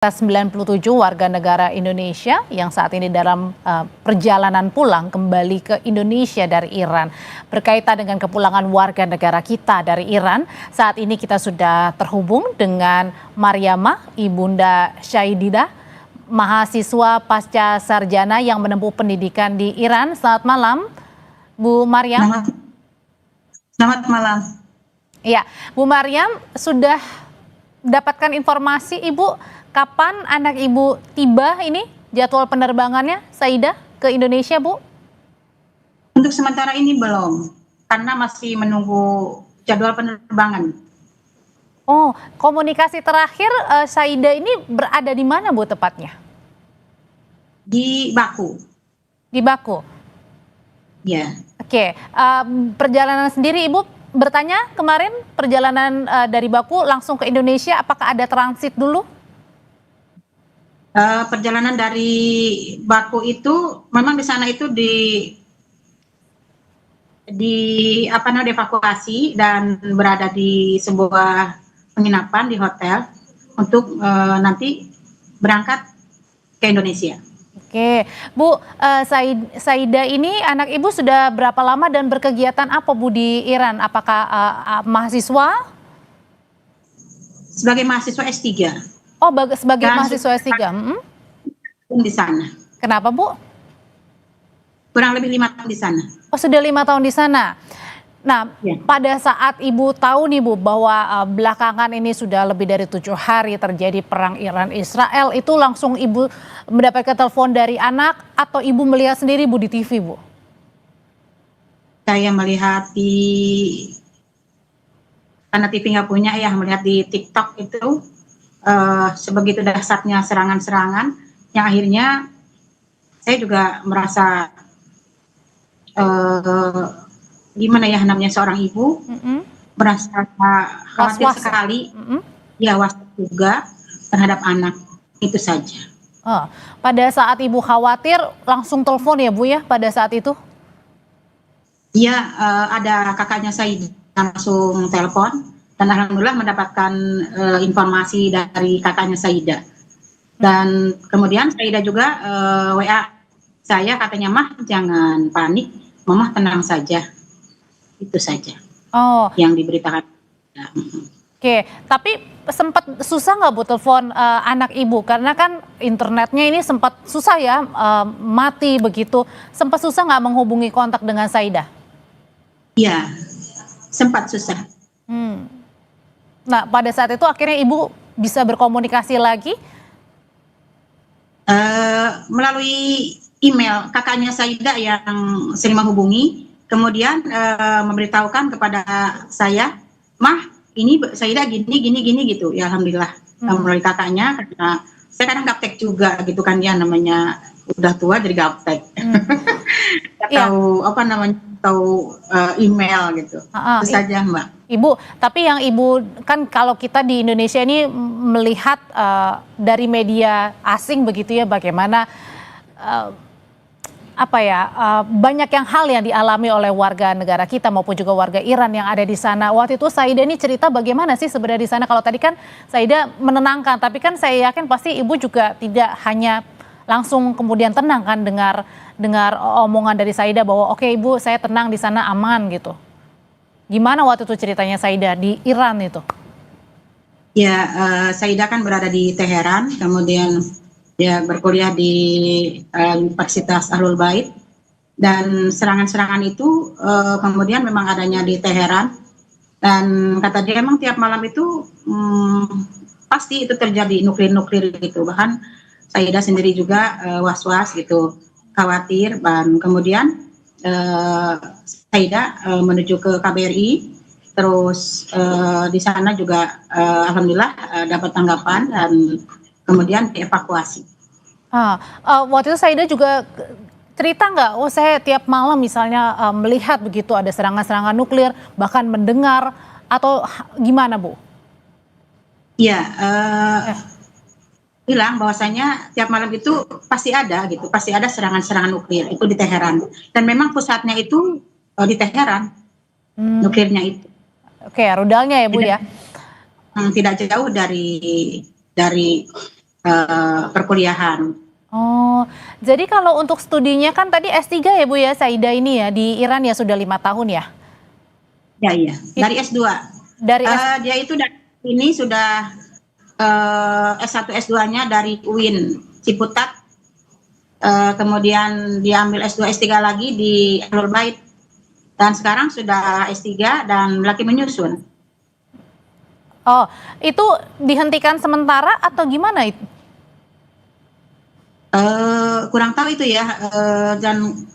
97 warga negara Indonesia yang saat ini dalam perjalanan pulang kembali ke Indonesia dari Iran. Berkaitan dengan kepulangan warga negara kita dari Iran, saat ini kita sudah terhubung dengan Mariamah, Ibunda Syaididah, mahasiswa pasca sarjana yang menempuh pendidikan di Iran. Selamat malam, Bu Mariam. Selamat malam. Ya, Bu Mariam, sudah dapatkan informasi Ibu kapan anak Ibu tiba ini, jadwal penerbangannya Saidah ke Indonesia, Bu? Untuk sementara ini belum, karena masih menunggu jadwal penerbangan. Oh, komunikasi terakhir Saidah ini berada di mana, Bu, tepatnya? Di Baku. Di Baku? Ya. Oke, perjalanan sendiri Ibu bertanya kemarin, perjalanan dari Baku langsung ke Indonesia, apakah ada transit dulu? Perjalanan dari Baku itu memang di sana itu dievakuasi dan berada di sebuah penginapan di hotel untuk nanti berangkat ke Indonesia. Oke, Bu, Saidah ini anak Ibu sudah berapa lama dan berkegiatan apa, Bu, di Iran? Apakah mahasiswa? Sebagai mahasiswa S3. Oh, sebagai mahasiswa S3. Di sana. Kenapa, Bu? Kurang lebih 5 tahun di sana. Oh, sudah 5 tahun di sana. Nah, ya. Pada saat Ibu tahu nih, Bu, bahwa belakangan ini sudah lebih dari 7 hari terjadi perang Iran-Israel, itu langsung Ibu mendapatkan telepon dari anak atau Ibu melihat sendiri, Bu, di TV, Bu? Saya melihat karena TV nggak punya ya, melihat di TikTok itu sebegitu dahsyatnya serangan-serangan yang akhirnya saya juga merasa gimana ya namanya seorang ibu, merasa khawatir sekali, ya was juga terhadap anak, itu saja. Pada saat Ibu khawatir langsung telepon ya, Bu, ya, pada saat itu? Iya, ada kakaknya saya langsung telepon dan alhamdulillah mendapatkan informasi dari kakaknya Saidah. Dan kemudian Saidah juga WA saya, katanya, "Mah, jangan panik, Mama tenang saja." Itu saja yang diberitakan. Oke, tapi sempat susah nggak, Bu, telepon anak Ibu? Karena kan internetnya ini sempat susah ya, mati begitu. Sempat susah nggak menghubungi kontak dengan Saidah? Iya, sempat susah. Nah, pada saat itu akhirnya Ibu bisa berkomunikasi lagi? Melalui email kakaknya Saidah yang sering menghubungi, kemudian memberitahukan kepada saya, "Mah, ini Saidah gini gitu." Ya alhamdulillah melalui kakaknya, karena saya kadang gaptek juga gitu kan, ya namanya udah tua jadi gaptek. Atau apa namanya, atau email gitu. Itu saja, Mbak. Ibu, tapi yang Ibu kan kalau kita di Indonesia ini melihat dari media asing begitu ya, bagaimana banyak hal yang dialami oleh warga negara kita maupun juga warga Iran yang ada di sana. Waktu itu Saidah ini cerita bagaimana sih sebenarnya di sana? Kalau tadi kan Saidah menenangkan, tapi kan saya yakin pasti Ibu juga tidak hanya langsung kemudian tenang kan dengar omongan dari Saidah bahwa oke, Ibu, saya tenang di sana, aman gitu. Gimana waktu itu ceritanya Saidah di Iran itu? Ya, Saidah kan berada di Teheran, kemudian dia berkuliah di Universitas Ahlul Bait, dan serangan-serangan itu kemudian memang adanya di Teheran, dan kata dia memang tiap malam itu pasti itu terjadi nuklir gitu. Bahkan Saidah sendiri juga was-was gitu, khawatir, dan kemudian Saidah menuju ke KBRI, terus di sana juga alhamdulillah dapat tanggapan dan kemudian dievakuasi. Waktu itu Saidah juga cerita nggak, oh saya tiap malam misalnya melihat begitu ada serangan-serangan nuklir, bahkan mendengar, atau gimana, Bu? Iya, bilang bahwasanya tiap malam itu pasti ada serangan-serangan nuklir itu di Teheran, dan memang pusatnya itu di Teheran, nuklirnya itu. Oke, rudalnya ya, Bu, ya. Tidak jauh dari perkuliahan. Oh, jadi kalau untuk studinya kan tadi S3 ya Bu ya, Saida ini ya, di Iran ya sudah 5 tahun ya? Ya, iya, dari S2. Dari Dia itu ini sudah S1 S2-nya dari UIN Ciputat, kemudian dia ambil S2 S3 lagi di Ahlul Bait, dan sekarang sudah S3 dan lagi menyusun. Oh, itu dihentikan sementara atau gimana itu? Kurang tahu itu ya, dan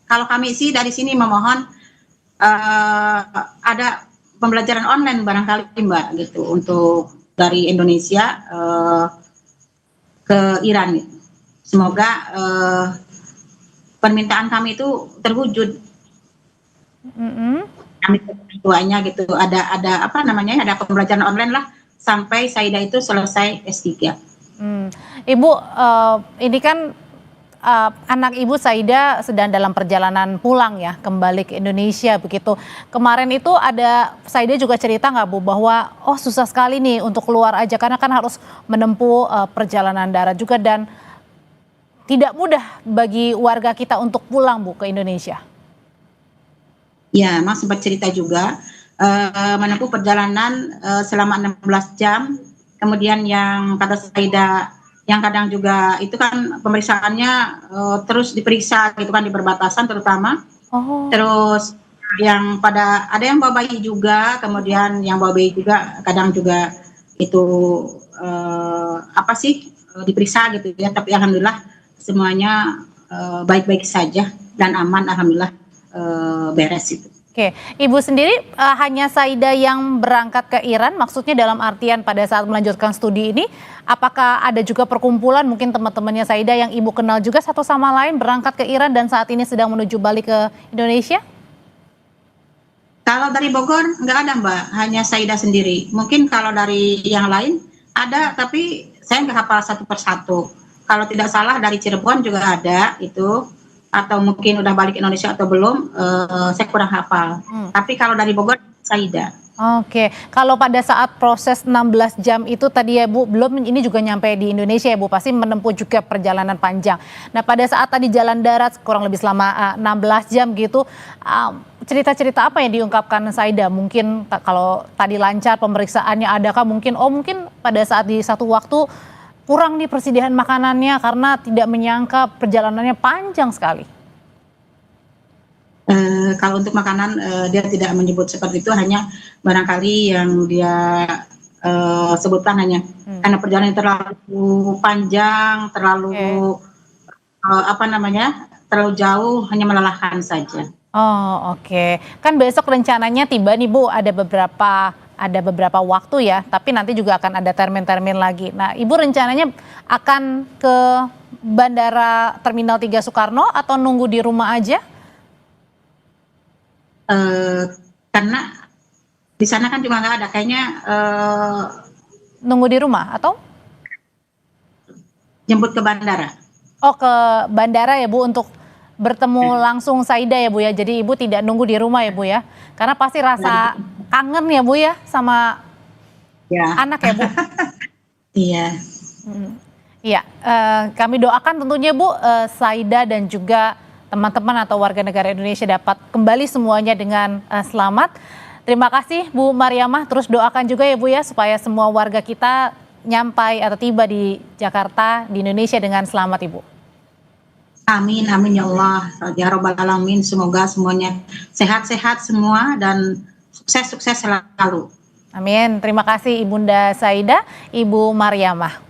kalau kami sih dari sini memohon ada pembelajaran online barangkali Mbak gitu untuk dari Indonesia ke Iran. Semoga permintaan kami itu terwujud. Kami tuanya gitu, ada apa namanya, ada pembelajaran online lah sampai Saida itu selesai S3. Ibu, ini kan anak Ibu Saida sedang dalam perjalanan pulang ya, kembali ke Indonesia begitu. Kemarin itu ada Saida juga cerita nggak Bu bahwa susah sekali nih untuk keluar aja karena kan harus menempuh perjalanan darat juga dan tidak mudah bagi warga kita untuk pulang Bu ke Indonesia. Ya, Mas sempat cerita juga menempuh perjalanan selama 16 jam. Kemudian yang kata Saida, yang kadang juga itu kan pemeriksaannya terus diperiksa gitu kan di perbatasan terutama. Terus yang ada yang bawa bayi juga, kemudian yang bawa bayi juga kadang juga itu diperiksa gitu ya. Tapi alhamdulillah semuanya baik-baik saja dan aman, alhamdulillah beres itu. Oke, Ibu sendiri hanya Saida yang berangkat ke Iran, maksudnya dalam artian pada saat melanjutkan studi ini, apakah ada juga perkumpulan mungkin teman-temannya Saida yang Ibu kenal juga satu sama lain berangkat ke Iran dan saat ini sedang menuju balik ke Indonesia? Kalau dari Bogor nggak ada Mbak, hanya Saida sendiri. Mungkin kalau dari yang lain ada, tapi saya nggak hafal satu persatu. Kalau tidak salah dari Cirebon juga ada itu, atau mungkin udah balik Indonesia atau belum, saya kurang hafal. Tapi kalau dari Bogor, Saida. Oke, kalau pada saat proses 16 jam itu tadi ya Bu, belum ini juga nyampe di Indonesia ya Bu, pasti menempuh juga perjalanan panjang. Nah pada saat tadi jalan darat kurang lebih selama 16 jam gitu, cerita-cerita apa yang diungkapkan Saida? Mungkin kalau tadi lancar pemeriksaannya, adakah mungkin mungkin pada saat di satu waktu kurang nih persediaan makanannya karena tidak menyangka perjalanannya panjang sekali. Kalau untuk makanan dia tidak menyebut seperti itu, hanya barangkali yang dia sebutkan hanya karena perjalanan terlalu panjang, terlalu terlalu jauh, hanya melelahkan saja. Oh oke, kan besok rencananya tiba nih Bu, ada beberapa waktu ya, tapi nanti juga akan ada termin-termin lagi. Nah Ibu rencananya akan ke Bandara Terminal 3 Soekarno atau nunggu di rumah aja? Karena di sana kan juga nggak ada, kayaknya nunggu di rumah atau jemput ke bandara. Oh ke bandara ya Bu untuk bertemu langsung Saida ya Bu ya, jadi Ibu tidak nunggu di rumah ya Bu ya, karena pasti rasa kangen ya Bu ya sama anak ya Bu. Iya. Iya, kami doakan tentunya Bu, Saida dan juga teman-teman atau warga negara Indonesia dapat kembali semuanya dengan selamat. Terima kasih Bu Mariamah, terus doakan juga ya Bu ya supaya semua warga kita nyampai atau tiba di Jakarta, di Indonesia dengan selamat Ibu. Amin, amin ya Allah, ya Rabbal Alamin, semoga semuanya sehat-sehat semua dan sukses-sukses selalu. Amin, terima kasih Ibunda Saida, Ibu Mariamah.